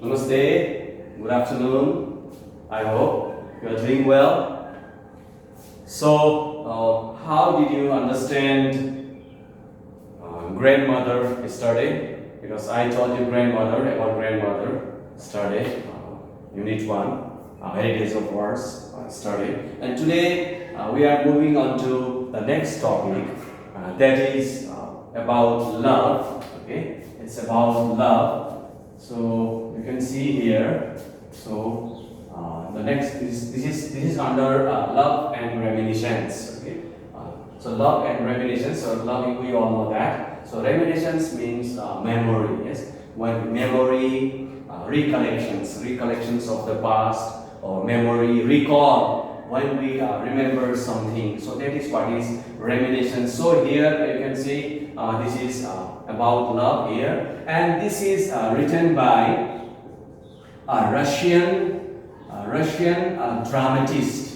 Namaste, good afternoon. I hope you are doing well. So, how did you understand grandmother yesterday? Because I told you about grandmother yesterday, Unit 1, Heritage of Words yesterday. And today we are moving on to the next topic that is about love. Okay, it's about love. So you can see here. So the next this is under love and reminiscence. Okay, so love and reminiscence. So love, we all know that. So reminiscence means memory. Yes, when memory, recollections of the past, or memory recall when we remember something. So that is what is reminiscence. So here you can see this is about love here, and this is written by a Russian dramatist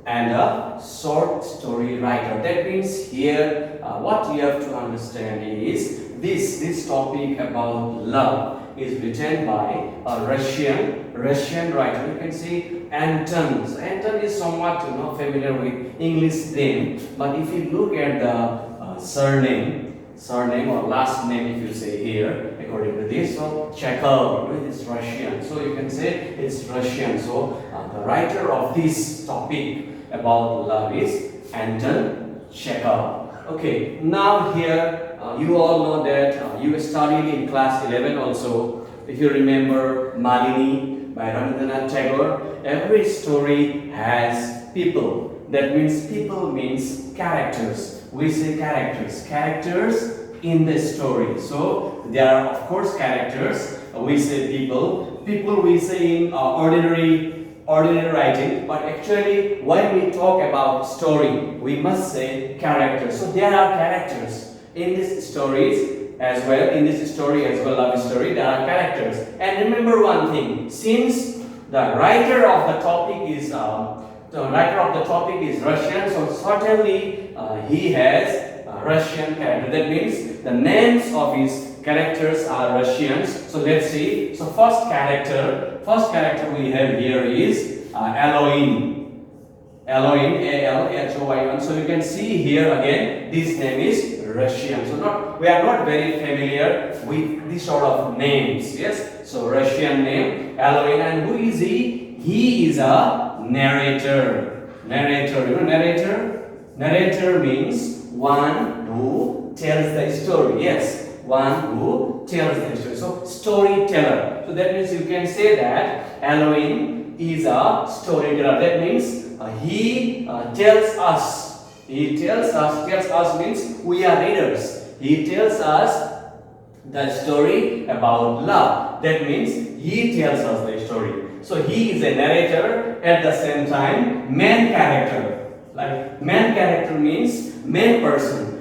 and a short story writer. That means here what you have to understand is this topic about love is written by a Russian writer. You can see Anton. So Anton is somewhat familiar with English name, but if you look at the surname or last name, if you say here, according to this, so Chekov is Russian. So you can say it's Russian. So the writer of this topic about love is Anton Chekov. Okay, now here you all know that you studied in class 11 also. If you remember Malini by Rabindranath Tagore, every story has people. That means people means characters. We say characters in the story. So there are of course characters. We say people we say in ordinary writing, but actually when we talk about story, we must say characters. So there are characters in these stories as well. In this story as well, love story, there are characters. And remember one thing: since the writer of the topic is Russian, so certainly he has Russian character. That means the names of his characters are Russians. So let's see. So first character we have here is Alyohin, Alyohin. So you can see here again, this name is Russian. So we are not very familiar with this sort of names. Yes. So Russian name Alyohin, and who is he? He is a narrator. Narrator. You know narrator? Narrator means one who tells the story. Yes. One who tells the story. So storyteller. So that means you can say that Alyohin is a storyteller. That means he tells us. He tells us means we are readers. He tells us the story about love. That means he tells us the story. So he is a narrator, at the same time main character. Like main character means main person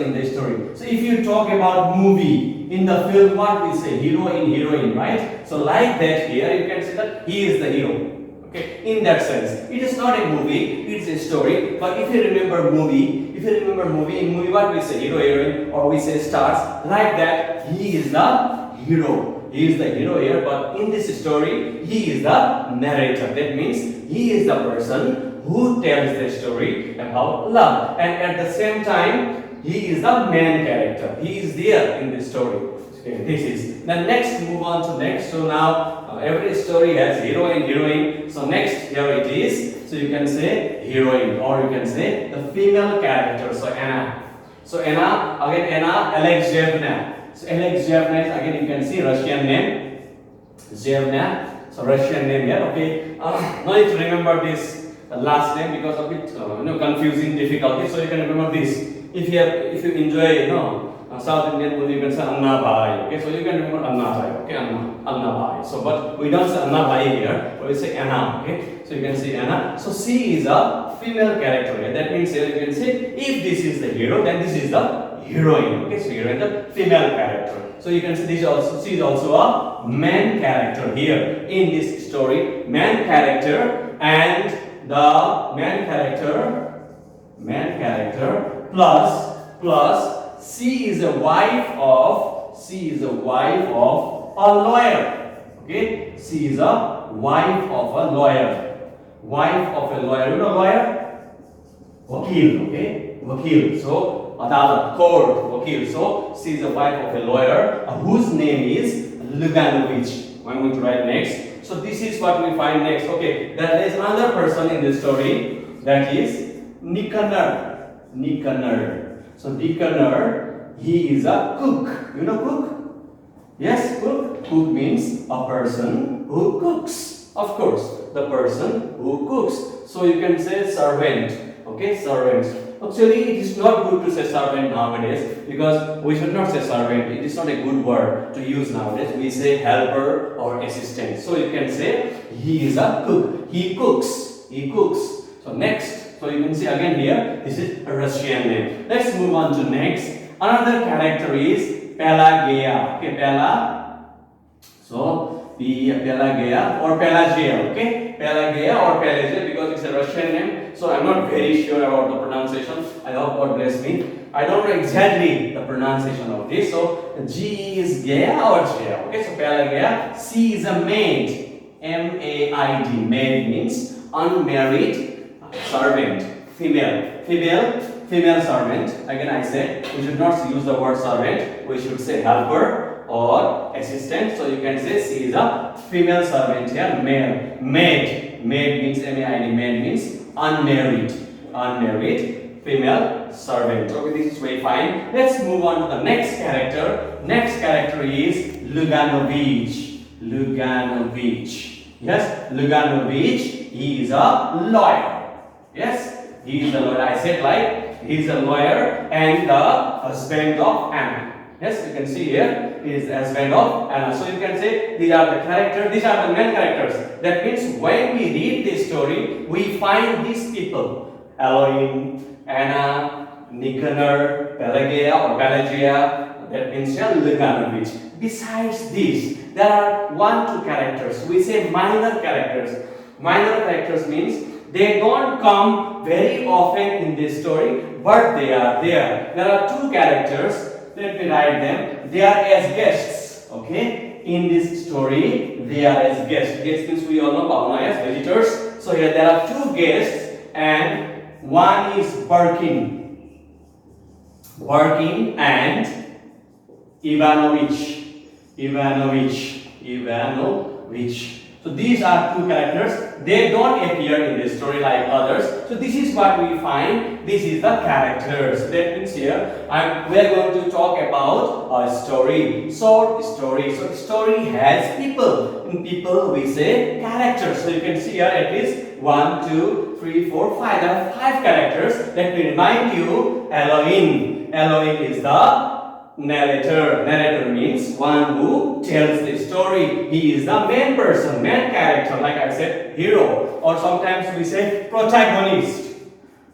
in the story. So if you talk about movie, in the film what we say? Heroine, right? So like that here you can say that he is the hero. Okay, in that sense, it is not a movie, it's a story. But if you remember movie, in movie what we say? Hero, heroine, or we say stars. Like that, he is the hero. He is the hero here, but in this story, he is the narrator. That means he is the person who tells the story about love, and at the same time, he is the main character. He is there in the story. Okay, this is. Then next, move on to next. So now every story has hero and heroine. So next, here it is. So you can say heroine, or you can say the female character. So Anna. So Anna, again Anna Alexeyevna. So Alexeyevna is again you can see Russian name. Zhevna. So Russian name here. Okay. Now you need to remember this last name because of it confusing difficulty. So you can remember this. If you enjoy South Indian movie, you can say Anna Bhai. Okay, so you can remember Anna Bhai. Okay, Anna Bhai. So, but we don't say Anna Bhai here, but we say Anna. Okay, so you can see Anna. So she is a female character here. That means here you can say if this is the hero, then this is the heroine. Okay, so heroine, the female character. So you can see she is also a main character here in this story. Main character and the main character plus she is a wife of She is a wife of a lawyer. Okay, she is a wife of a lawyer. Wife of a lawyer. You know lawyer? Vakil. Okay, vakil. So adalat, court, vakil. So she is a wife of a lawyer whose name is Luganovich. I'm going to write next. So this is what we find next. Okay, there is another person in this story, that is Nicanor. Nicanor. So Nicanor, he is a cook. You know cook? Yes, cook. Cook means a person who cooks. Of course, the person who cooks. So you can say servant. Okay, servant. Actually, it is not good to say servant nowadays, because we should not say servant. It is not a good word to use nowadays. We say helper or assistant. So you can say he is a cook. He cooks. He cooks. So next, so you can see again here, this is a Russian name. Let's move on to next. Another character is Pelagia. Okay, Pela. So Pelagia or Pelagia. Okay, Pelagia or Pelagia, because it's a Russian name. So I'm not very sure about the pronunciation. I hope God bless me. I don't know exactly the pronunciation of this. So G is Gaia or Gea. Okay, so Pelagia. C is a maid. M-A-I-D. Maid means unmarried servant. Female servant. Again, I said we should not use the word servant. We should say helper or assistant. So you can say she is a female servant here. Male. Maid. Maid means M-A-I-D. Maid means unmarried. Unmarried female servant. Okay, this is very fine. Let's move on to the next character. Next character is Luganovich. Luganovich. Yes, Luganovich. He is a lawyer. Yes, he is a lawyer. I said like he is a lawyer and the husband of Anna. Yes, you can see here he is the husband of Anna. So you can say these are the characters. These are the main characters. That means when we read this story, we find these people: Alyohin, Anna, Nicanor, Pelagia or Pelagia. That means Luganovich. Besides this, there are 1-2 characters. We say minor characters. Minor characters means they don't come very often in this story, but they are there. There are 2 characters. Let me write them. They are as guests. Okay, in this story, they are as guests. Guests means we all know Bhavana as visitors. So here there are 2 guests, and one is Barkin and Ivanovich. So these are 2 characters. They don't appear in this story like others. So this is what we find. This is the characters. That means here we are going to talk about a story. Short story. So story has people. In people we say characters. So you can see here at least 1, 2, 3, 4, 5. There are 5 characters. Let me remind you, Alyohin. Alyohin is the narrator. Narrator means one who tells the story. He is the main person, main character, like I said, hero. Or sometimes we say protagonist.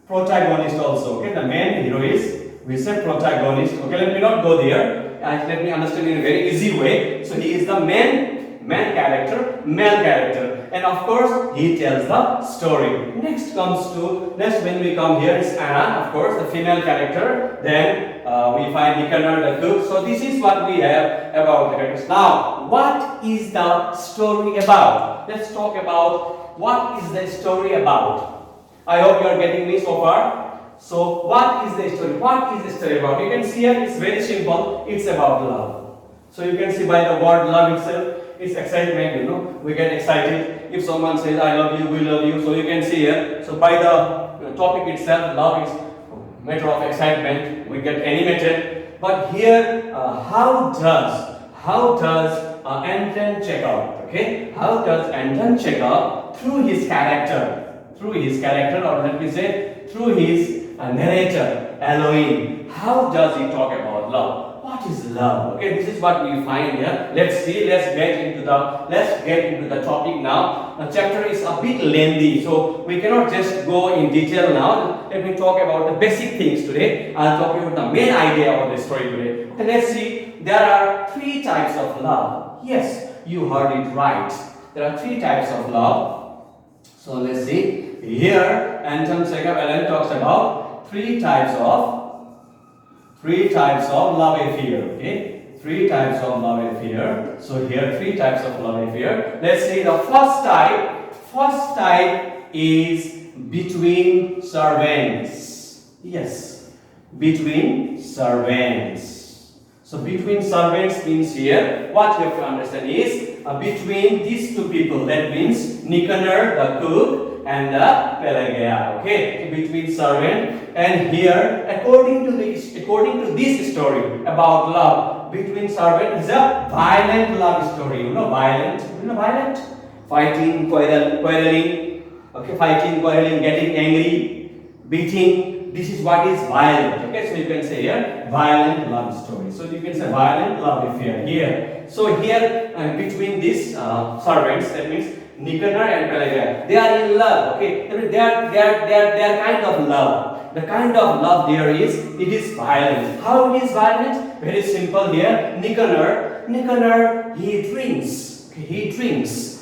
Protagonist also. Okay, the main hero is, we say protagonist. Okay, let me not go there. Let me understand in a very easy way. So he is the main character, male character, and of course he tells the story. Next when we come here is Anna, of course, the female character. Then we find Nicanor the cook. So this is what we have about the characters. Now, what is the story about? Let's talk about what is the story about. I hope you are getting me so far. So what is the story? What is the story about? You can see here it's very simple. It's about love. So you can see by the word love itself, it's excitement, you know. We get excited if someone says I love you, we love you. So you can see here. So by the topic itself, love is a matter of excitement. We get animated. But here, how does Anton Chekov, okay? How does Anton Chekov through his character, or let me say through his narrator, Alyohin, how does he talk about love? What is love? Okay, this is what we find here. Let's get into the topic now. The chapter is a bit lengthy, so we cannot just go in detail now. Let me talk about the basic things today. I'll talk about the main idea of the story today. Okay, let's see. There are 3 types of love. Yes, you heard it right. There are 3 types of love. So let's see. Here, Anton Chekov talks about 3 types of love affair. Okay, 3 three types of love affair. So here three types of love affair. Let's say the first type. First type is between servants. Yes, between servants. So between servants means here what you have to understand is between these two people. That means Nicanor the cook and the Pelagia. Okay, so between servant, and here according to this story about love between servant is a violent love story. Violent, violent, fighting, quarreling, okay, fighting, quarreling, getting angry, beating. This is what is violent. Okay, so you can say here violent love story. So you can say violent love affair here. So here between these servants, that means Nicanor and Pelagia, they are in love. Okay, they are kind of love. The kind of love there is, it is violent. How it is violent? Very simple here. Nicanor, he drinks. Okay, he drinks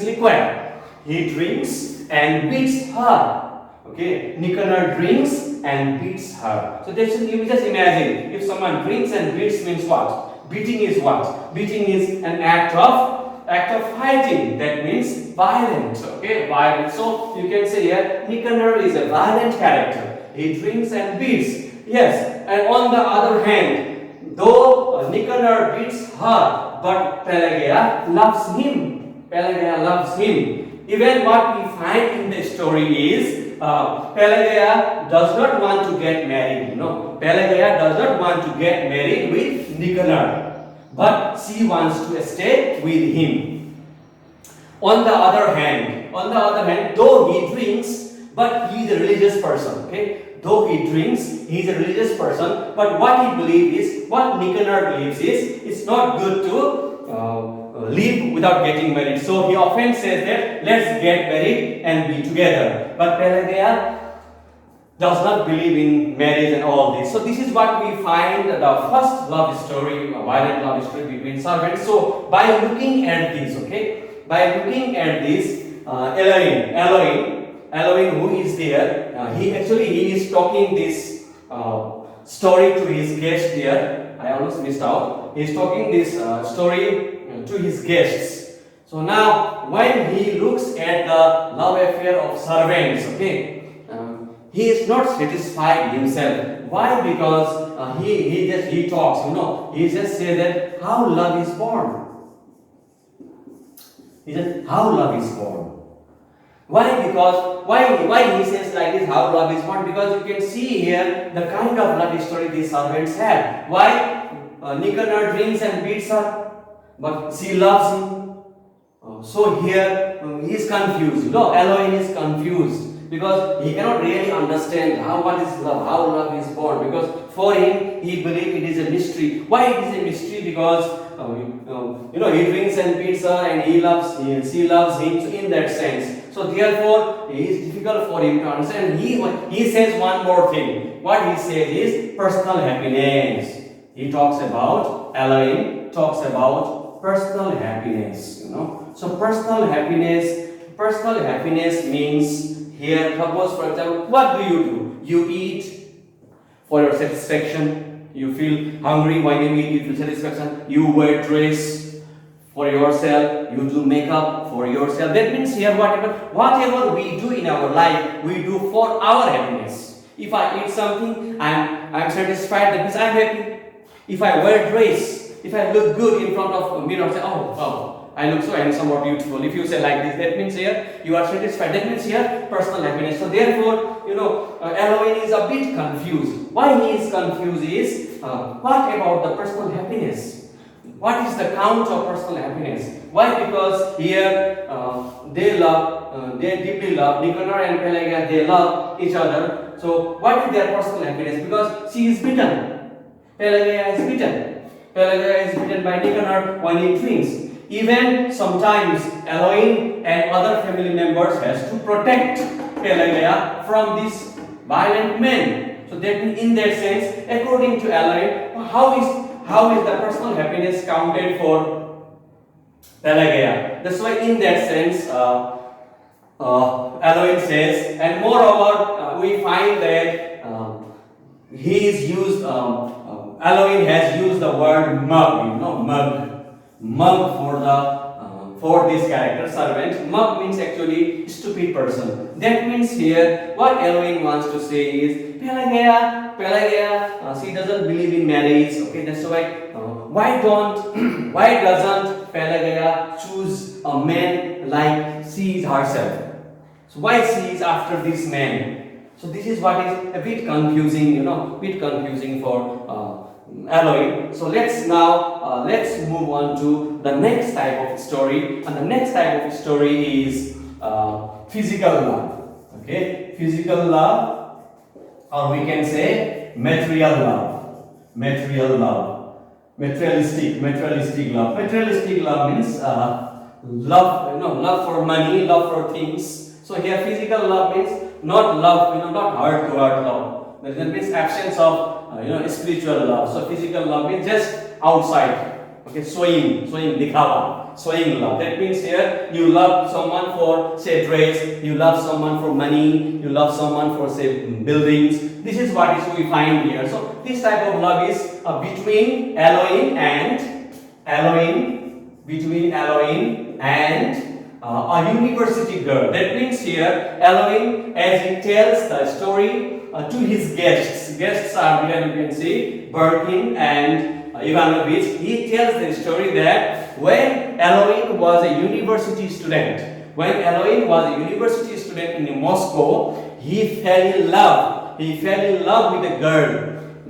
liquid. He drinks and beats her. Okay, Nicanor drinks and beats her. So that's, you just imagine if someone drinks and beats means what? Beating is what? Beating is an act of fighting. That means violent. Okay, violent. So you can say here Nicanor is a violent character. He drinks and beats. Yes, and on the other hand, though Nicanor beats her, but Pelagia loves him. Pelagia loves him. Even what we find in the story is Pelagia does not want to get married. Pelagia does not want to get married with Nicanor, but she wants to stay with him. On the other hand, though he drinks, but he is a religious person. Okay, though he drinks, he is a religious person. But what he believes is, what Nicanor believes is, it's not good to live without getting married. So he often says that let's get married and be together. But Pelagia does not believe in marriage and all this. So this is what we find the first love story, a violent love story between servants. So by looking at this, Alyohin, who is there, he is talking this story to his guest there. I almost missed out. He is talking this story to his guests. So now when he looks at the love affair of servants, he is not satisfied himself. Why? Because he talks, he just says that how love is born. He says how love is born. Why? Because why he says like this, how love is born? Because you can see here the kind of love story these servants have. Why? Nicanor drinks and beats her, but she loves him. So here he is confused. Alyohin is confused because he cannot really understand what is love, how love is born. Because for him, he believes it is a mystery. Why it is a mystery? Because he drinks and beats her, and she loves him. So in that sense, so therefore, it is difficult for him to understand. He says one more thing. What he says is personal happiness. Alyohin talks about personal happiness. So personal happiness means here, suppose for example, what do? You eat for your satisfaction. You feel hungry when you eat, you feel satisfaction. You wear dress for yourself. You do makeup for yourself. That means here whatever we do in our life, we do for our happiness. If I eat something, I'm satisfied. That means I'm happy. If I wear dress, if I look good in front of a mirror, say, oh, I look so handsome or beautiful. If you say like this, that means here you are satisfied. That means here personal happiness. So therefore, Alyohin is a bit confused. Why he is confused is, what about the personal happiness? What is the count of personal happiness? Why? Because here they deeply love. Nicanor and Pelagia, they love each other. So what is their personal happiness? Because she is beaten. Pelagia is beaten by Nicanor when he drinks. Even sometimes Alyohin and other family members has to protect Pelagia from this violent men. So that in that sense, according to Alyohin, how is the personal happiness counted for Pelagia? That's why in that sense, Alyohin says, and moreover, we find that he is used Alyohin has used the word mug, mug for this character servant. Mug means actually stupid person. That means here what Alyohin wants to say is Pelagea, she doesn't believe in marriage. Okay, that's why why doesn't Pelagea choose a man like she is herself? So why she is after this man? So this is what is a bit confusing, bit confusing for Alyohin. So let's move on to the next type of story, and the next type of story is physical love. Okay, physical love, or we can say material love, materialistic love. Materialistic love means love, love for money, love for things. So here physical love means not love, not heart to heart love. That means absence of spiritual love. So physical love means just outside. Okay, swaying love. That means here you love someone for say dress, you love someone for money, you love someone for say buildings. This is what is we find here. So this type of love is between Alyohin and a university girl. That means here Alyohin, as he tells the story to his guests. Guests are here, you can see Birkin and Ivanovich. He tells the story that when Alyohin was a university student, in Moscow, he fell in love with a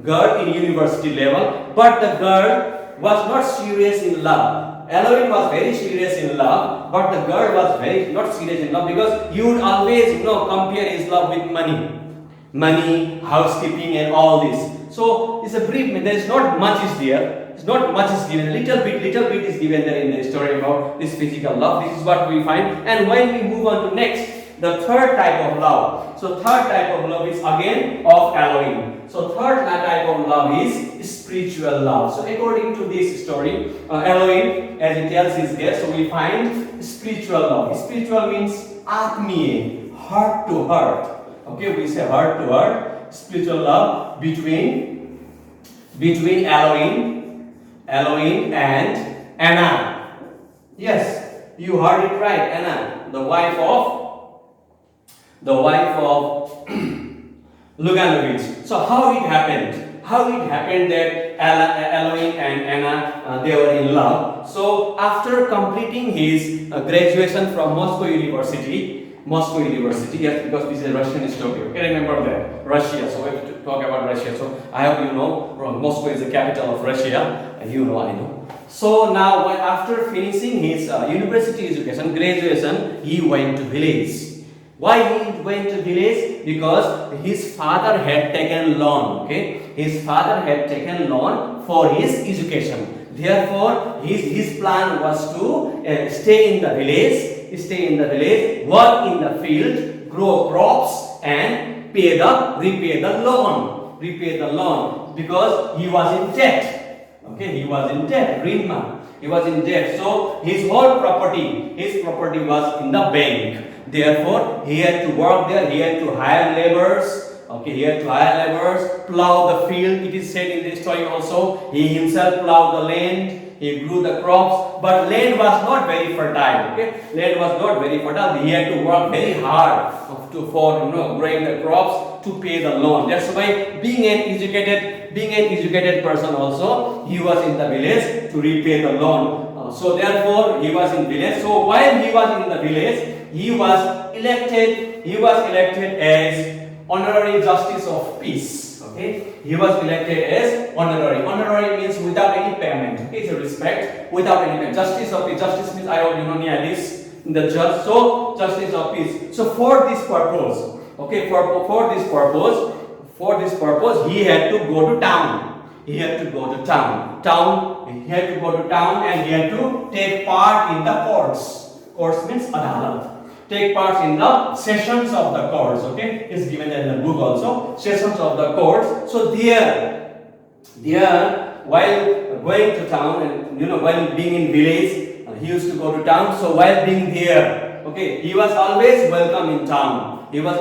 girl in university level, but the girl was not serious in love. Alyohin was very serious in love, but the girl was very not serious in love, because he would always compare his love with money, housekeeping and all this. So it's a brief, there is not much is there. It's not much is given. Little bit is given there in the story about this physical love. This is what we find. And when we move on to next, the third type of love. So third type of love is again of Alyohin. So third type of love is spiritual love. So according to this story, Alyohin, as he tells his guests, so we find spiritual love. Spiritual means atmiye, heart to heart. Okay, we say heart to heart. Spiritual love between Alyohin and Anna. Yes, you heard it right. Anna, the wife of Luganovich. So how it happened that Alyohin and Anna they were in love. So after completing his graduation from Moscow University, yes, because this is a Russian story. Okay, remember that Russia. So we have to talk about Russia. So I hope you know Moscow is the capital of Russia, and I know. So now, after finishing his university education, graduation, he went to village. Why he went to village? Because his father had taken loan. Okay, his father had taken loan for his education. Therefore, his plan was to stay in the village, work in the field, grow crops, and repay the loan, because he was in debt. Okay, he was in debt. He was in debt. So his whole property was in the bank. Therefore, he had to work there. He had to hire laborers. Plow the field. It is said in the story also. He himself plowed the land. He grew the crops, but land was not very fertile. Okay, land was not very fertile. He had to work very hard for growing the crops to pay the loan. That's why being an educated person also, he was in the village to repay the loan. So therefore, he was in village. So while he was in the village, he was elected as honorary justice of peace. Okay, he was elected as honorary. Honorary means without any payment. Okay, it's a respect without any payment. Justice of peace. Justice means I hope this. The judge. So justice of peace. So for this purpose, okay, for this purpose, he had to go to town. He had to go to town, and he had to take part in the courts. Courts means adalat. Take part in the sessions of the courts. Okay, it's given in the book also. Sessions of the courts. So there, while going to town and while being in village, he used to go to town. So while being there, okay, he was always welcome in town. Because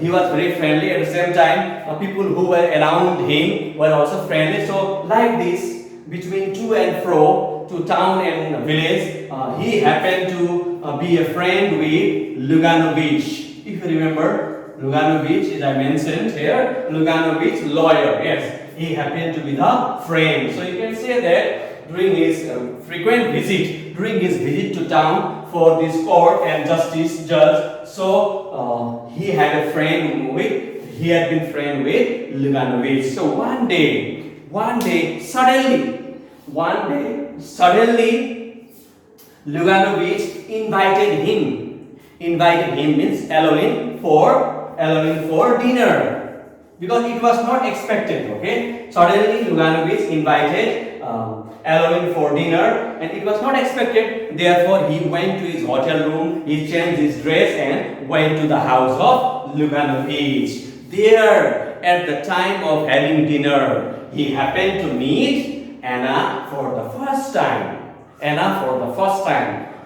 he was very friendly. At the same time, people who were around him were also friendly. So like this, between to and fro, to town and village, he happened to be a friend with Luganovich. If you remember, Luganovich, as I mentioned here, Luganovich, lawyer. Yes, he happened to be the friend. So you can say that during his frequent visit, during his visit to town for this court and justice judge, so he had a friend with, he had been friend with Luganovich. So one day, suddenly, Luganovich invited him means Alyohin for dinner, because it was not expected. Okay, suddenly Luganovich invited Alyohin for dinner, and it was not expected. Therefore, he went to his hotel room, he changed his dress and went to the house of Luganovich. There, at the time of having dinner, he happened to meet Anna for the first time.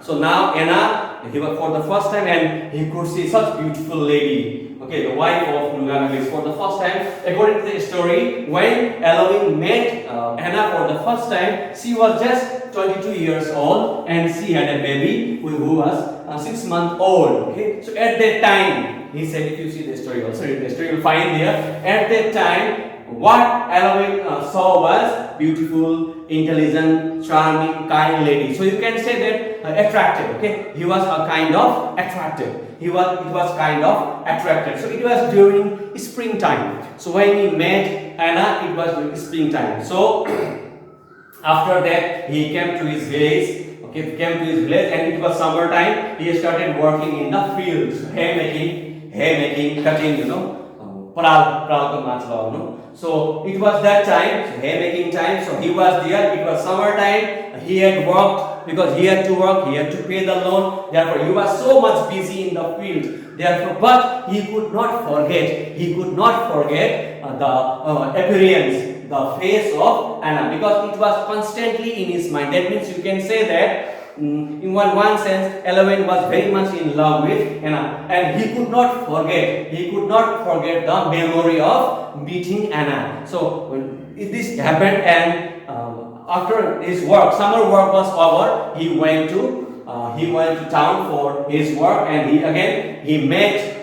So now Anna, he was for the first time, and he could see such beautiful lady. Okay, the wife of Luganovich for the first time. According to the story, when Alyohin met Anna for the first time, she was just 22 years old, and she had a baby who was 6 months old. Okay, so at that time, he said, if you see the story, also in the story, you'll find there. At that time, what Alyohin saw was beautiful, intelligent, charming, kind lady. So you can say that attractive. Okay, he was a kind of attractive. It was kind of attracted. So it was during springtime. So when he met Anna, it was during springtime. So after that, he came to his village. Okay, and it was summertime. He started working in the fields, hay making, cutting, so it was that time, so hay making time. So he was there. It was summertime. He had worked because he had to work. He had to pay the loan. Therefore, he was so much busy in the field. Therefore, but he could not forget. The appearance, the face of Anna, because it was constantly in his mind. That means you can say that. In one sense, Alyohin was very much in love with Anna, and he could not forget the memory of meeting Anna. So when this happened, and after his work, summer work was over, he went to town for his work, and he met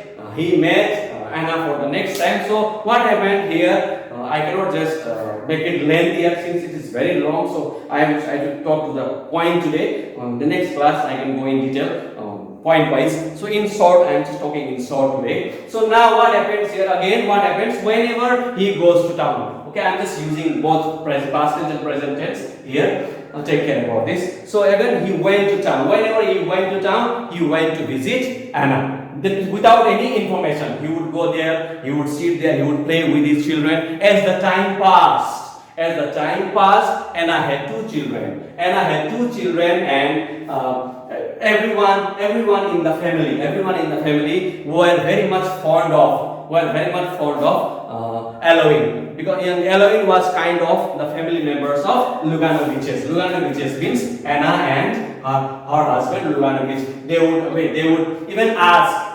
Anna for the next time. So what happened here? I cannot just make it lengthier since it is very long. So I will try to talk to the point today. The next class I can go in detail, point wise. So in short, I am just talking in short today. So now what happens here again? What happens whenever he goes to town? Okay, I am just using both past tense and present tense here. Take care about this. So again, he went to town. Whenever he went to town, he went to visit Anna. Without any information, he would go there, he would sit there, he would play with his children. As the time passed, Anna had two children. And everyone in the family were very much fond of Alyohin, because Alyohin was kind of the family members of Luganoviches means Anna and her husband Luganovich. They would even ask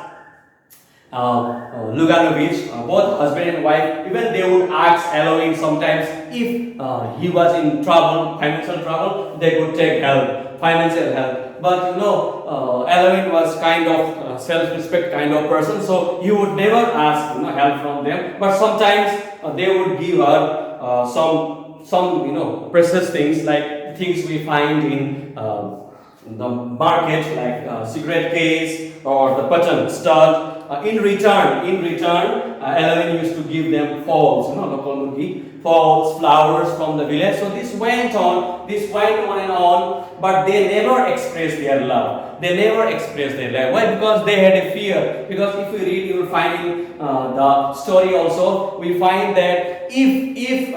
Luganovich, both husband and wife, even they would ask Alyohin sometimes if he was in trouble, financial trouble, they could take help, financial help. But Alyohin was kind of self-respect kind of person, so he would never ask help from them. But sometimes they would give her some precious things, like things we find in the market, like cigarette case or the button stud. In return, Alyohin used to give them fowls, fowls, flowers from the village. So this went on and on, but they never expressed their love. Why? Because they had a fear. Because if we read, you will find in the story also, we find that if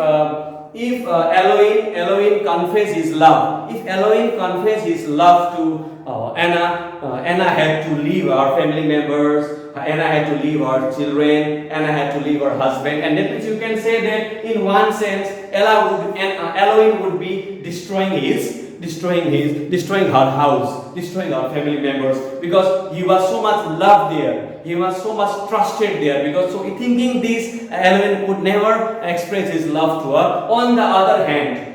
Alyohin confessed his love, to Anna had to leave her family members, Anna had to leave her children, Anna had to leave her husband, and that means you can say that in one sense, Alyohin would be destroying her house, destroying her family members, because he was so much loved there. there. He was so much trusted there, because so thinking this, Alyohin could never express his love to her. On the other hand,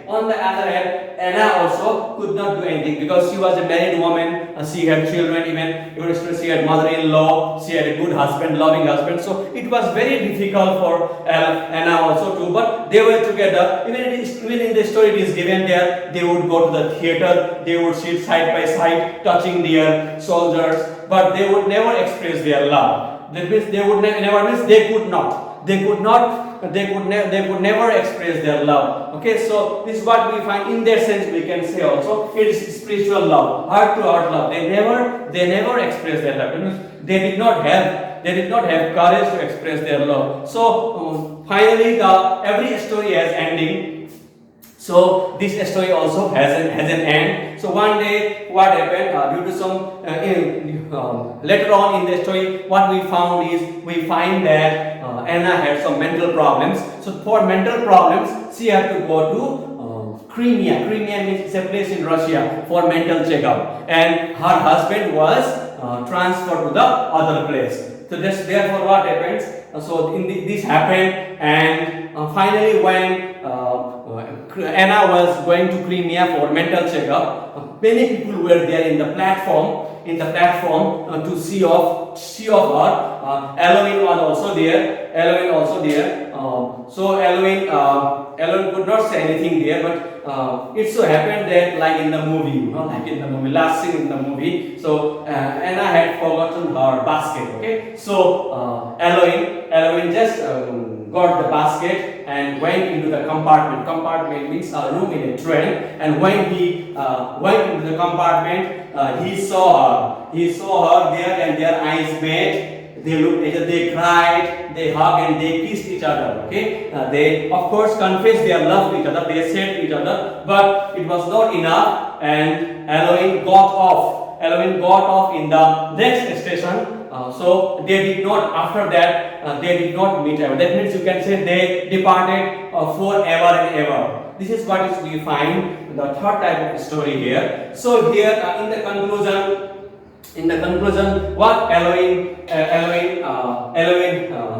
Anna also could not do anything, because she was a married woman. She had children, even she had mother-in-law. She had a good husband, loving husband. So it was very difficult for Anna also too. But they were together. Even in the story it is given there, they would go to the theater. They would sit side by side, touching their shoulders. But they would never express their love. That means they would never means they could not. They could never express their love. Okay, so this is what we find. In that sense, we can say also it is spiritual love, heart to heart love. They never express their love. It means they did not have courage to express their love. So finally, every story has ending. So this story also has an end. So one day, what happened due to some later on in the story, what we find that Anna had some mental problems. So for mental problems, she had to go to Crimea. Crimea means it's a place in Russia for mental checkup, and her husband was transferred to the other place. So that's therefore what happens. So this happened, and finally when Anna was going to Crimea for mental checkup, many people were there in the platform to see of her. Alyohin was also there. So Alyohin could not say anything there, but it so happened that like in the movie, last scene in the movie. So Anna had forgotten her basket. Okay, so Alyohin just got the basket and went into the compartment. Compartment means a room in a train. And when he went into the compartment, he saw her there, and their eyes met. They looked at each other, they cried, they hugged, and they kissed each other. Okay, they of course confessed their love to each other. They said to each other, but it was not enough, and Alyohin got off in the next station. So they did not, after that, they did not meet ever. That means you can say they departed forever and ever. This is what we find the third type of story here. So here in the conclusion, what Alyohin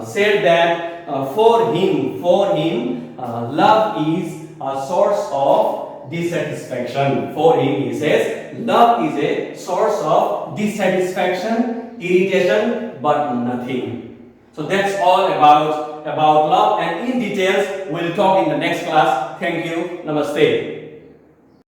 said that for him, love is a source of dissatisfaction. For him, he says, love is a source of dissatisfaction, irritation, but nothing. So that's all about love, and in details we'll talk in the next class. Thank you. Namaste.